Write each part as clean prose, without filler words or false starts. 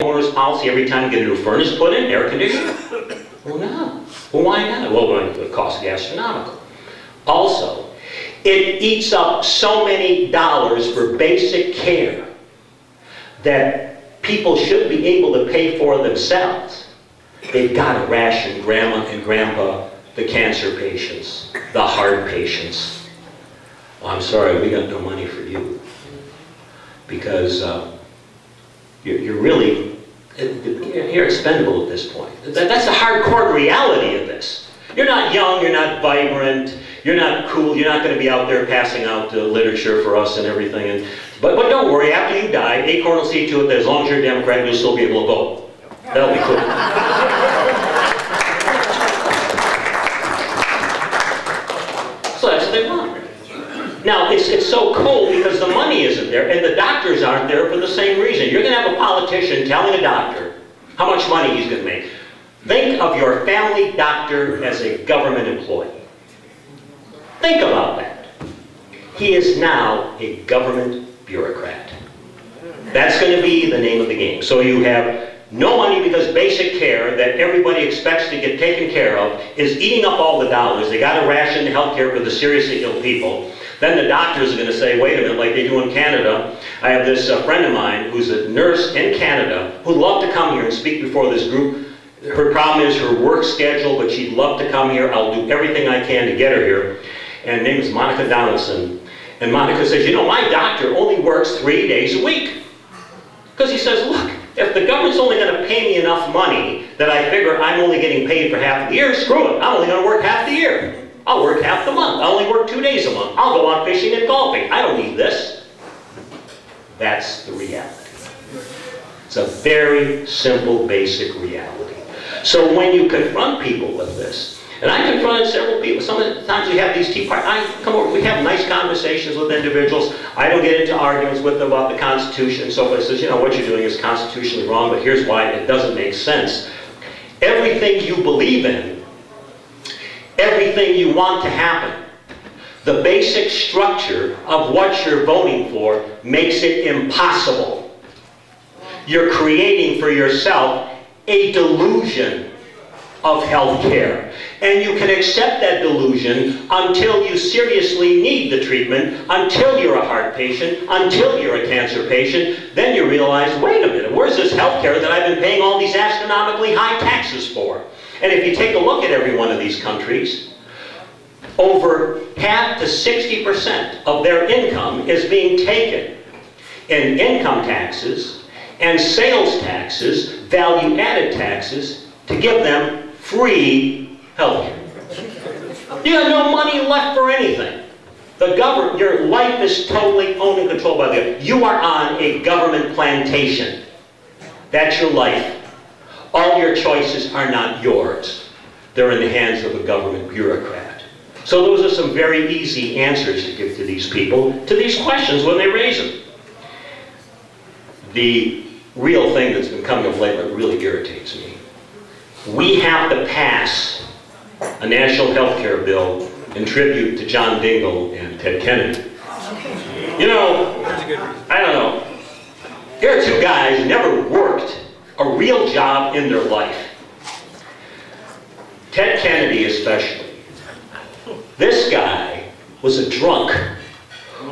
homeowner's policy every time you get a new furnace put in, air conditioner? Well, no. Well, why not? Well, the cost is astronomical. Also, it eats up so many dollars for basic care that people should be able to pay for themselves. They've got to ration grandma and grandpa, the cancer patients, the heart patients. Well, I'm sorry, we got no money for you. Because you're really, you're expendable at this point. That's the hardcore reality of this. You're not young, you're not vibrant, you're not cool, you're not going to be out there passing out literature for us and everything. But don't worry, after you die, Acorn will see to it that as long as you're a Democrat, you'll still be able to vote. That'll be cool. So that's what they want. Now, it's so cold because the money isn't there, and the doctors aren't there for the same reason. You're going to have a politician telling a doctor how much money he's going to make. Think of your family doctor as a government employee. Think about that. He is now a government bureaucrat. That's going to be the name of the game. So you have no money because basic care that everybody expects to get taken care of is eating up all the dollars. They got to ration the health care for the seriously ill people. Then the doctors are going to say, wait a minute, like they do in Canada. I have this friend of mine who's a nurse in Canada who'd love to come here and speak before this group. Her problem is her work schedule, but she'd love to come here. I'll do everything I can to get her here. And her name is Monica Donaldson. And Monica says, you know, my doctor only works 3 days a week. Because he says, look, if the government's only going to pay me enough money that I figure I'm only getting paid for half the year, screw it. I'm only going to work half the year. I'll work half the month. I only work 2 days a month. I'll go out fishing and golfing. I don't need this. That's the reality. It's a very simple, basic reality. So when you confront people with this, and I confronted several people. Sometimes we have these tea parties. I come over, we have nice conversations with individuals. I don't get into arguments with them about the Constitution and so forth. I says, you know, what you're doing is constitutionally wrong, but here's why it doesn't make sense. Everything you believe in, everything you want to happen, the basic structure of what you're voting for makes it impossible. You're creating for yourself a delusion of health care. And you can accept that delusion until you seriously need the treatment, until you're a heart patient, until you're a cancer patient. Then you realize, wait a minute, where's this health care that I've been paying all these astronomically high taxes for? And if you take a look at every one of these countries, over half to 60% of their income is being taken in income taxes and sales taxes, value-added taxes, to give them free health care. You have no money left for anything. The government, your life is totally owned and controlled by the government. You are on a government plantation. That's your life. All your choices are not yours. They're in the hands of a government bureaucrat. So those are some very easy answers to give to these people, to these questions when they raise them. The real thing that's been coming up lately that really irritates me. We have to pass a national health care bill in tribute to John Dingell and Ted Kennedy. You know, I don't know. Here are two guys who never worked a real job in their life. Ted Kennedy especially. This guy was a drunk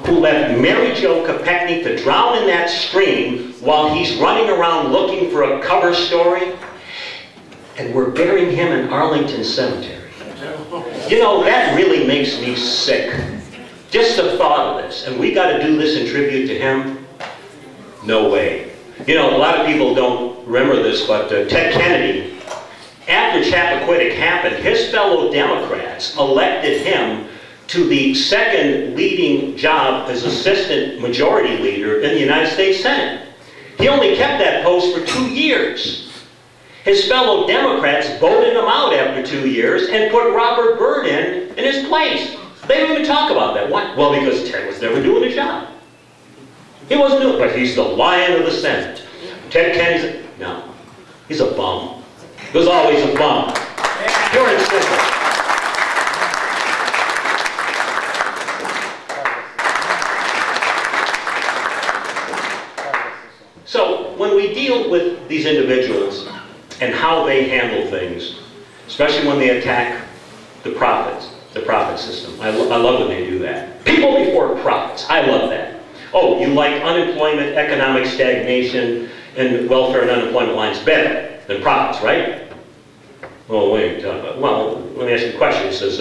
who left Mary Jo Kopechne to drown in that stream while he's running around looking for a cover story. And we're burying him in Arlington Cemetery. You know, that really makes me sick. Just the thought of this. And we got to do this in tribute to him? No way. You know, a lot of people don't remember this, but Ted Kennedy, after Chappaquiddick happened, his fellow Democrats elected him to the second leading job as assistant majority leader in the United States Senate. He only kept that post for 2 years. His fellow Democrats voted him out after 2 years and put Robert Byrd in his place. They don't even talk about that. Why? Well, because Ted was never doing his job. He wasn't doing it, but he's the lion of the Senate. Ted Kennedy's, no, he's a bum. He was always a bum. Pure and simple. So when we deal with these individuals and how they handle things, especially when they attack the profit system. I love when they do that. People before profits. I love that. Oh, you like unemployment, economic stagnation, and welfare and unemployment lines better than profits, right? Well, wait. Well, let me ask you a question. It says,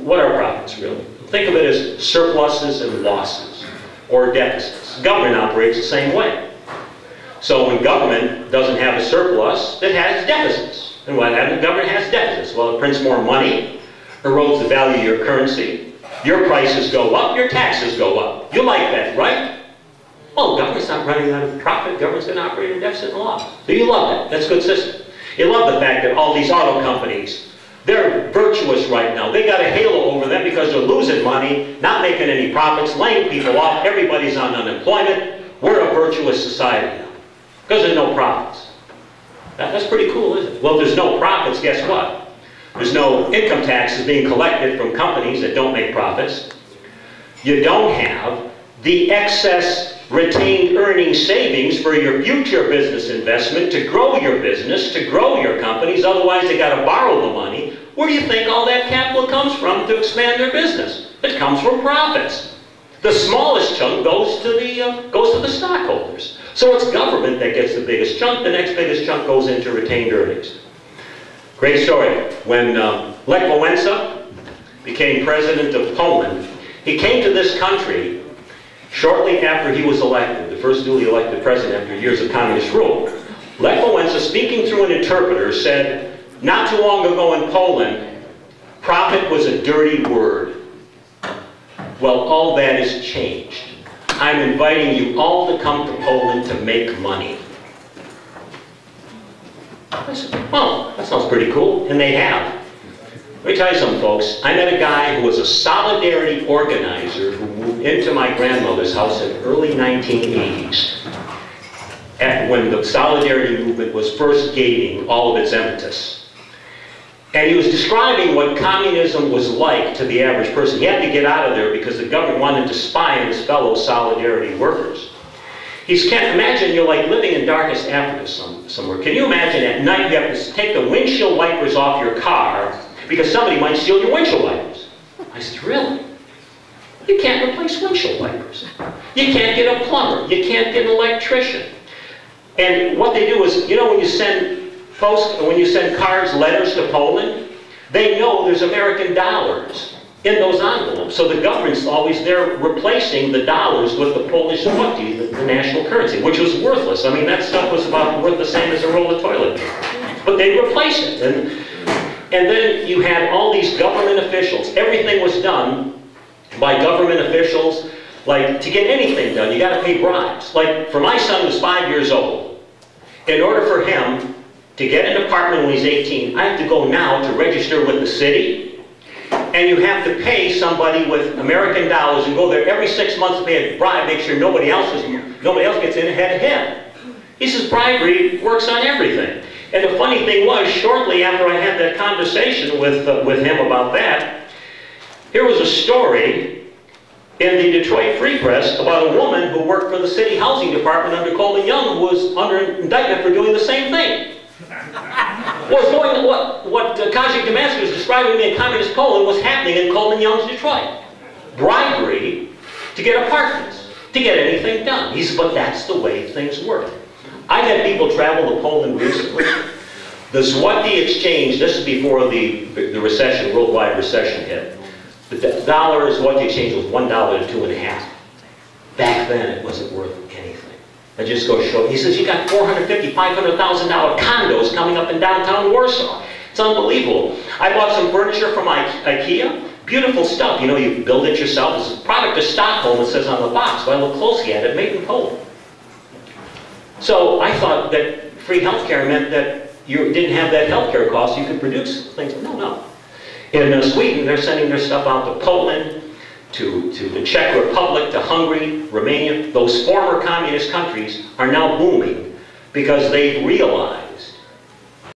what are profits really? Think of it as surpluses and losses, or deficits. Government operates the same way. So when government doesn't have a surplus, it has deficits. And what happens? Government has deficits. Well, it prints more money, erodes the value of your currency, your prices go up, your taxes go up. You like that, right? Well, government's not running out of profit. Government's going to operate in deficit and loss. So you love that. That's a good system. You love the fact that all these auto companies, they're virtuous right now. They got a halo over them because they're losing money, not making any profits, laying people off. Everybody's on unemployment. We're a virtuous society now because there's no profits. That's pretty cool, isn't it? Well, if there's no profits, guess what? There's no income taxes being collected from companies that don't make profits. You don't have the excess retained earnings savings for your future business investment to grow your business, to grow your companies. Otherwise, they got to borrow the money. Where do you think all that capital comes from to expand their business? It comes from profits. The smallest chunk goes to the stockholders. So it's government that gets the biggest chunk. The next biggest chunk goes into retained earnings. Great story. When Lech Wałęsa became president of Poland, he came to this country shortly after he was elected, the first duly elected president after years of communist rule. Lech Wałęsa, speaking through an interpreter, said, not too long ago in Poland, profit was a dirty word. Well, all that has changed. I'm inviting you all to come to Poland to make money. I said, well, that sounds pretty cool, and they have. Let me tell you something, folks. I met a guy who was a solidarity organizer who moved into my grandmother's house in the early 1980s, when the solidarity movement was first gaining all of its impetus. And he was describing what communism was like to the average person. He had to get out of there because the government wanted to spy on his fellow solidarity workers. Can't imagine you're like living in darkest Africa somewhere. Can you imagine at night you have to take the windshield wipers off your car because somebody might steal your windshield wipers? I said, really? You can't replace windshield wipers. You can't get a plumber. You can't get an electrician. And what they do is, you know, when you send cards, letters to Poland, they know there's American dollars in those envelopes. So the government's always there replacing the dollars with the Polish zloty, the national currency, which was worthless. I mean, that stuff was about worth the same as a roll of toilet paper. But they replace it. And then you had all these government officials. Everything was done by government officials. Like, to get anything done, you got to pay bribes. Like, for my son who's 5 years old, in order for him to get an apartment when he's 18, I have to go now to register with the city. And you have to pay somebody with American dollars and go there every 6 months to pay a bribe, make sure nobody else gets in ahead of him. He says bribery works on everything. And the funny thing was, shortly after I had that conversation with him about that, here was a story in the Detroit Free Press about a woman who worked for the city housing department under Coleman Young, who was under indictment for doing the same thing. What Kajik Demansky was describing to me in communist Poland was happening in Coleman Young's Detroit. Bribery to get apartments, to get anything done. He said, but that's the way things work. I've had people travel to Poland recently. The zloty exchange, this is before the recession, worldwide recession hit. The dollar zloty exchange was $1 to $2.50. Back then, it wasn't worth anything. That just goes to show. He says, you got $450,000, $500,000 condos coming up in downtown Warsaw. It's unbelievable. I bought some furniture from IKEA. Beautiful stuff. You know, you build it yourself. It's a product of Stockholm, it says on the box. But I look closely at it, made in Poland. So I thought that free healthcare meant that you didn't have that healthcare cost. You could produce things. No. In Sweden, they're sending their stuff out to Poland, to the Czech Republic, to Hungary, Romania. Those former communist countries are now booming because they've realized